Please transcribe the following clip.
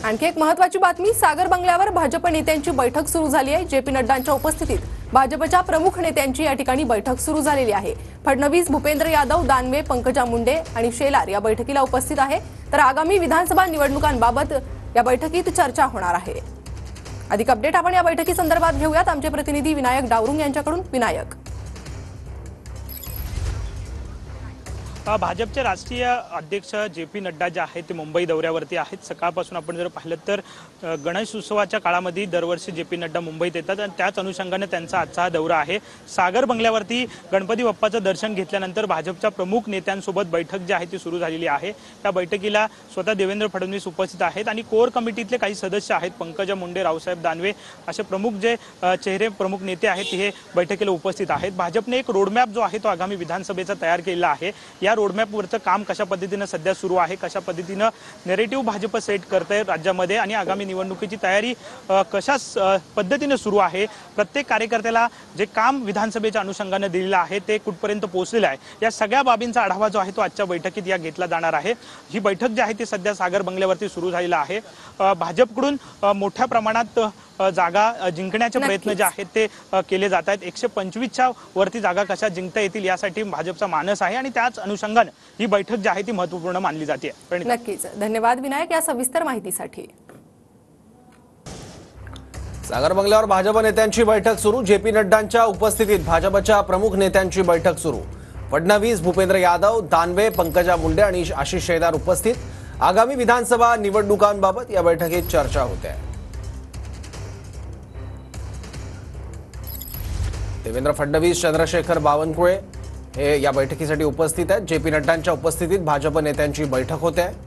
आणखी एक महत्त्वाची बातमी, सागर बंगल्यावर भाजप नेत्यांची बैठक सुरू झाली आहे। जेपी नड्डांच्या उपस्थितीत भाजपच्या प्रमुख नेत्यांची या ठिकाणी बैठक सुरू झालेली आहे। फडणवीस, भूपेंद्र यादव, दानवे, पंकजा मुंडे आणि शेलार या बैठकीला उपस्थित आहे। तर आगामी विधानसभा निवडणुकांबाबत या बैठकीत चर्चा होणार आहे। अधिक अपडेट आपण या बैठकी संदर्भात घेऊयात आमचे प्रतिनिधी विनायक डावरुंग यांच्याकडून। विनायक, भाजपचे राष्ट्रीय अध्यक्ष जेपी नड्डा जे आहेत ते मुंबई दौऱ्यावरती आहेत। सकाळपासून आपण जर पाहिलं तर गणेश उत्सवाच्या काळामध्ये दरवर्षी जेपी नड्डा मुंबईत येतात आणि त्याच अनुषंगाने त्यांचा आजचा हा दौरा आहे। सागर बंगल्यावरती गणपती बाप्पाचं दर्शन घेतल्यानंतर भाजपच्या प्रमुख नेत्यांसोबत बैठक जी आहे ती सुरू झालेली आहे। त्या बैठकीला स्वतः देवेंद्र फडणवीस उपस्थित आहेत आणि कोर कमिटीतले काही सदस्य आहेत, पंकजा मुंडे, रावसाहेब दानवे असे प्रमुख जे चेहरे, प्रमुख नेते आहेत हे बैठकीला उपस्थित आहेत। भाजपने एक रोडमॅप जो आहे तो आगामी विधानसभेचा तयार केलेला आहे। या रोडमॅपवरचं काम कशा पद्धतीने सध्या सुरू आहे, कशा पद्धतीने नेरेटिव्ह भाजप सेट करते राज्यामध्ये आणि आगामी निवडणुकीची तयारी कशा पद्धतीने सुरू आहे, प्रत्येक कार्यकर्त्याला जे काम विधानसभेच्या अनुषंगाने दिलेलं आहे ते कुठपर्यंत पोहोचलेलं आहे, या सगळ्या बाबींचा आढावा जो आहे तो आजच्या बैठकीत या घेतला जाणार आहे। ही बैठक जी आहे ती सध्या सागर बंगल्यावरती सुरू झालेला आहे। भाजपकडून मोठ्या प्रमाणात जागा जिंकण्याचे प्रयत्न जे आहेत ते केले जात आहेत। 125च्या वरती जागा कशा जिंकता येतील यासाठी भाजपचा मानस आहे आणि त्याच अनुषंगाने ही बैठक जी आहे ती महत्त्वपूर्ण मानली जाते। नक्कीच, धन्यवाद विनायक या सविस्तर माहितीसाठी। सागर बंगल्यावर भाजप नेत्यांची बैठक सुरू। जेपी नड्डांच्या उपस्थितीत भाजपच्या प्रमुख नेत्यांची बैठक सुरू। फडणवीस, भूपेंद्र यादव, दानवे, पंकजा मुंडे आणि आशिष शेलार उपस्थित। आगामी विधानसभा निवडणुकांबाबत या बैठकीत चर्चा होते आहे। देवेंद्र फडणवीस, चंद्रशेखर बावनकुळे हे या बैठकीसाठी उपस्थित आहेत। जेपी नड्डांच्या उपस्थितीत भाजप नेत्यांची बैठक होते आहे।